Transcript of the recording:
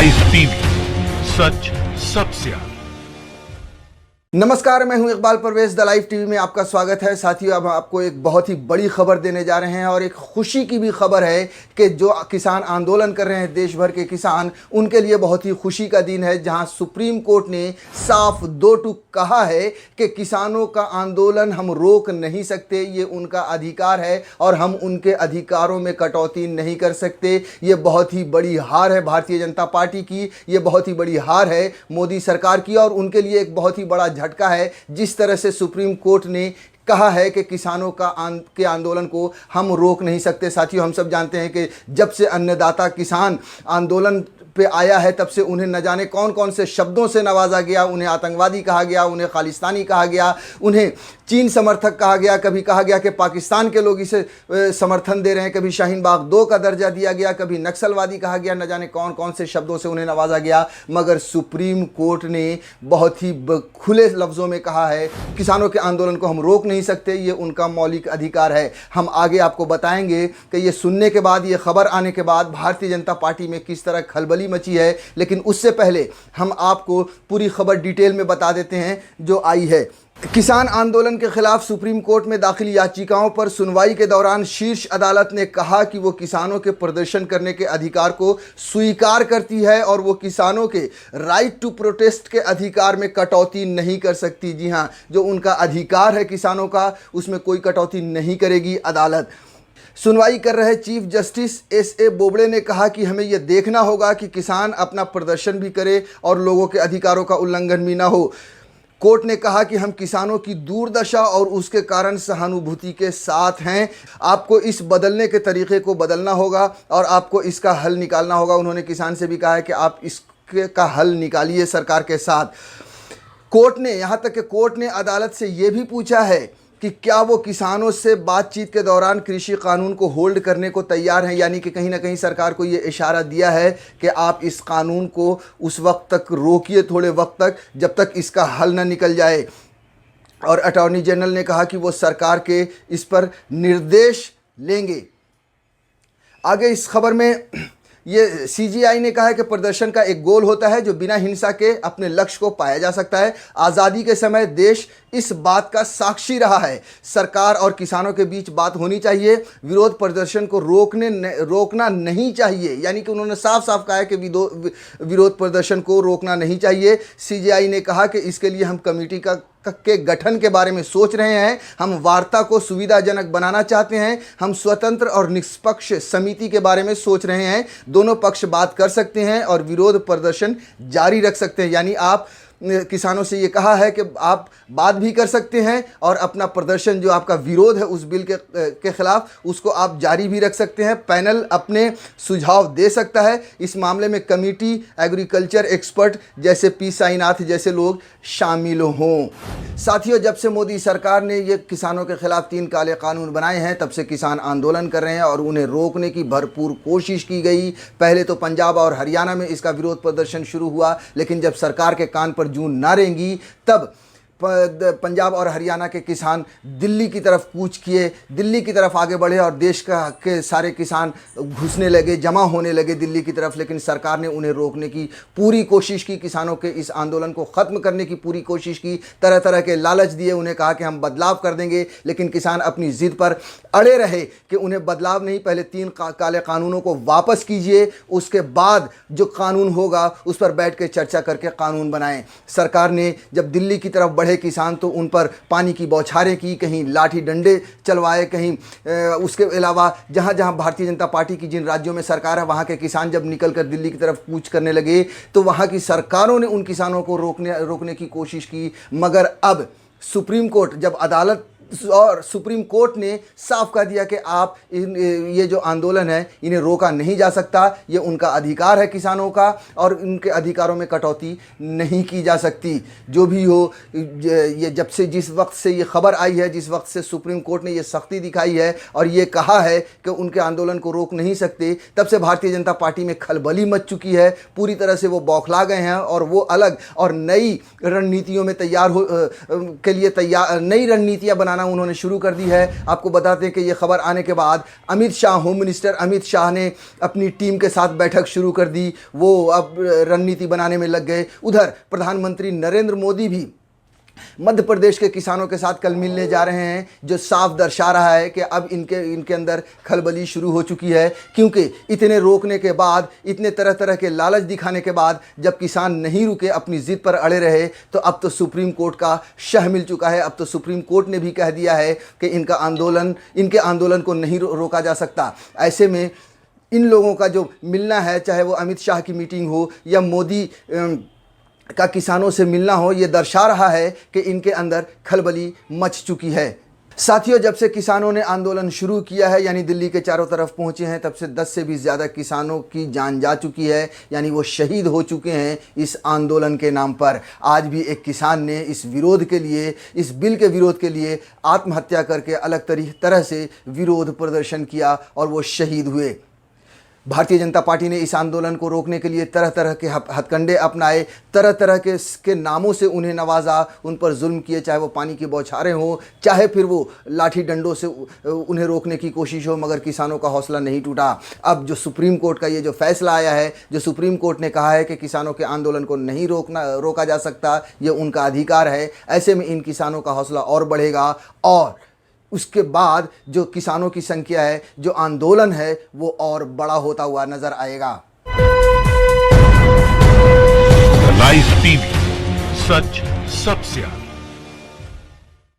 Live TV, सच सबसे आगे। नमस्कार, मैं हूं Iqbal Parvez. The live TV में आपका स्वागत है। साथियों, अब आपको एक बहुत ही बड़ी खबर देने जा रहे हैं और एक खुशी की भी खबर है कि जो किसान आंदोलन कर रहे हैं, देश भर के किसान, उनके लिए बहुत ही खुशी का दिन है, जहां सुप्रीम कोर्ट ने साफ दो टूक कहा है कि किसानों का आंदोलन हम रोक नहीं सकते, ये उनका अधिकार है और हम उनके अधिकारों में कटौती नहीं कर सकते। ये बहुत ही बड़ी हार है भारतीय जनता पार्टी की, ये बहुत ही बड़ी हार है मोदी सरकार की और उनके लिए एक बहुत ही बड़ा झटका है। जिस तरह से सुप्रीम कोर्ट ने कहा है कि किसानों के आंदोलन को हम रोक नहीं सकते। साथियों, हम सब जानते हैं कि जब से अन्नदाता किसान आंदोलन पे आया है, तब से उन्हें न जाने कौन कौन से शब्दों से नवाजा गया। उन्हें आतंकवादी कहा गया, उन्हें खालिस्तानी कहा गया, उन्हें चीन समर्थक कहा गया, कभी कहा गया कि पाकिस्तान के लोग इसे समर्थन दे रहे हैं, कभी शाहीन बाग 2 का दर्जा दिया गया, कभी नक्सलवादी कहा गया, न जाने कौन कौन से शब्दों से उन्हें नवाजा गया। मगर सुप्रीम कोर्ट ने बहुत ही खुले लफ्ज़ों में कहा है, किसानों के आंदोलन को हम रोक नहीं सकते, ये उनका मौलिक अधिकार है। हम आगे आपको बताएंगे कि ये सुनने के बाद, ये खबर आने के बाद भारतीय जनता पार्टी में किस तरह खलबली मची है। लेकिन उससे पहले हम आपको पूरी खबर डिटेल में बता देते हैं जो आई है। किसान आंदोलन के खिलाफ सुप्रीम कोर्ट में दाखिल याचिकाओं पर सुनवाई के दौरान शीर्ष अदालत ने कहा कि वो किसानों के प्रदर्शन करने के अधिकार को स्वीकार करती है और वो किसानों के राइट टू प्रोटेस्ट के अधिकार में कटौती नहीं कर सकती। जी हाँ, जो उनका अधिकार है किसानों का, उसमें कोई कटौती नहीं करेगी अदालत। सुनवाई कर रहे चीफ जस्टिस एस.ए. बोबड़े ने कहा कि हमें यह देखना होगा कि किसान अपना प्रदर्शन भी करे और लोगों के अधिकारों का उल्लंघन भी ना हो। कोर्ट ने कहा कि हम किसानों की दुर्दशा और उसके कारण सहानुभूति के साथ हैं। आपको इस बदलने के तरीके को बदलना होगा और आपको इसका हल निकालना होगा। उन्होंने किसान से भी कहा है कि आप इसका हल निकालिए सरकार के साथ। कोर्ट ने, यहाँ तक कि कोर्ट ने अदालत से ये भी पूछा है कि क्या वो किसानों से बातचीत के दौरान कृषि कानून को होल्ड करने को तैयार हैं। यानी कि कहीं ना कहीं सरकार को ये इशारा दिया है कि आप इस कानून को उस वक्त तक रोकिए, थोड़े वक्त तक, जब तक इसका हल ना निकल जाए। और अटॉर्नी जनरल ने कहा कि वो सरकार के इस पर निर्देश लेंगे। आगे इस खबर में ये सीजीआई ने कहा है कि प्रदर्शन का एक गोल होता है जो बिना हिंसा के अपने लक्ष्य को पाया जा सकता है। आज़ादी के समय देश इस बात का साक्षी रहा है। सरकार और किसानों के बीच बात होनी चाहिए। विरोध प्रदर्शन को रोकना नहीं चाहिए। यानी कि उन्होंने साफ साफ कहा है कि विरोध प्रदर्शन को रोकना नहीं चाहिए। सीजीआई ने कहा कि इसके लिए हम कमेटी के गठन के बारे में सोच रहे हैं। हम वार्ता को सुविधाजनक बनाना चाहते हैं। हम स्वतंत्र और निष्पक्ष समिति के बारे में सोच रहे हैं। दोनों पक्ष बात कर सकते हैं और विरोध प्रदर्शन जारी रख सकते हैं। यानी आप किसानों से ये कहा है कि आप बात भी कर सकते हैं और अपना प्रदर्शन, जो आपका विरोध है उस बिल के खिलाफ, उसको आप जारी भी रख सकते हैं। पैनल अपने सुझाव दे सकता है। इस मामले में कमेटी, एग्रीकल्चर एक्सपर्ट जैसे पी साईनाथ जैसे लोग शामिल हों। साथियों, जब से मोदी सरकार ने ये किसानों के खिलाफ 3 काले कानून बनाए हैं, तब से किसान आंदोलन कर रहे हैं और उन्हें रोकने की भरपूर कोशिश की गई। पहले तो पंजाब और हरियाणा में इसका विरोध प्रदर्शन शुरू हुआ, लेकिन जब सरकार के कान पर जूं ना रेंगी, तब पंजाब और हरियाणा के किसान दिल्ली की तरफ कूच किए, दिल्ली की तरफ आगे बढ़े और देश के सारे किसान घुसने लगे, जमा होने लगे दिल्ली की तरफ। लेकिन सरकार ने उन्हें रोकने की पूरी कोशिश की, किसानों के इस आंदोलन को ख़त्म करने की पूरी कोशिश की, तरह तरह के लालच दिए, उन्हें कहा कि हम बदलाव कर देंगे। लेकिन किसान अपनी ज़िद पर अड़े रहे कि उन्हें बदलाव नहीं, पहले 3 काले कानूनों को वापस कीजिए, उसके बाद जो कानून होगा उस पर बैठ के चर्चा करके कानून बनाएं। सरकार ने जब दिल्ली की तरफ बढ़े किसान, तो उन पर पानी की बौछारें की, कहीं लाठी डंडे चलवाए, कहीं उसके अलावा जहां जहां भारतीय जनता पार्टी की जिन राज्यों में सरकार है, वहां के किसान जब निकलकर दिल्ली की तरफ कूच करने लगे, तो वहां की सरकारों ने उन किसानों को रोकने की कोशिश की। मगर अब सुप्रीम कोर्ट, जब अदालत और सुप्रीम कोर्ट ने साफ कह दिया कि आप ये जो आंदोलन है इन्हें रोका नहीं जा सकता, ये उनका अधिकार है किसानों का और उनके अधिकारों में कटौती नहीं की जा सकती। जो भी हो, ये जब से जिस वक्त से ये खबर आई है, जिस वक्त से सुप्रीम कोर्ट ने ये सख्ती दिखाई है और ये कहा है कि उनके आंदोलन को रोक नहीं सकते, तब से भारतीय जनता पार्टी में खलबली मच चुकी है। पूरी तरह से वो बौखला गए हैं और वो अलग और नई रणनीतियों में नई रणनीतियाँ बनाना बनाना उन्होंने शुरू कर दी है। आपको बताते हैं कि ये खबर आने के बाद अमित शाह, होम मिनिस्टर अमित शाह ने अपनी टीम के साथ बैठक शुरू कर दी। वो अब रणनीति बनाने में लग गए। उधर प्रधानमंत्री नरेंद्र मोदी भी मध्य प्रदेश के किसानों के साथ कल मिलने जा रहे हैं, जो साफ दर्शा रहा है कि अब इनके अंदर खलबली शुरू हो चुकी है। क्योंकि इतने रोकने के बाद, इतने तरह तरह के लालच दिखाने के बाद जब किसान नहीं रुके, अपनी जिद पर अड़े रहे, तो अब तो सुप्रीम कोर्ट का शह मिल चुका है। अब तो सुप्रीम कोर्ट ने भी कह दिया है कि इनके आंदोलन को नहीं रोका जा सकता। ऐसे में इन लोगों का जो मिलना है, चाहे वो अमित शाह की मीटिंग हो या मोदी का किसानों से मिलना हो, ये दर्शा रहा है कि इनके अंदर खलबली मच चुकी है। साथियों, जब से किसानों ने आंदोलन शुरू किया है, यानी दिल्ली के चारों तरफ पहुंचे हैं, तब से 10 से भी ज़्यादा किसानों की जान जा चुकी है, यानी वो शहीद हो चुके हैं इस आंदोलन के नाम पर। आज भी एक किसान ने इस विरोध के लिए, इस बिल के विरोध के लिए आत्महत्या करके अलग तरह से विरोध प्रदर्शन किया और वो शहीद हुए। भारतीय जनता पार्टी ने इस आंदोलन को रोकने के लिए तरह तरह के हथकंडे अपनाए, तरह तरह के नामों से उन्हें नवाजा, उन पर जुल्म किए, चाहे वो पानी की बौछारें हों, चाहे फिर वो लाठी डंडों से उन्हें रोकने की कोशिश हो, मगर किसानों का हौसला नहीं टूटा। अब जो सुप्रीम कोर्ट का ये जो फैसला आया है, जो सुप्रीम कोर्ट ने कहा है कि किसानों के आंदोलन को नहीं रोका जा सकता, ये उनका अधिकार है, ऐसे में इन किसानों का हौसला और बढ़ेगा और उसके बाद जो किसानों की संख्या है, जो आंदोलन है, वो और बड़ा होता हुआ नजर आएगा। लाइव टीवी, सच सबसे आगे।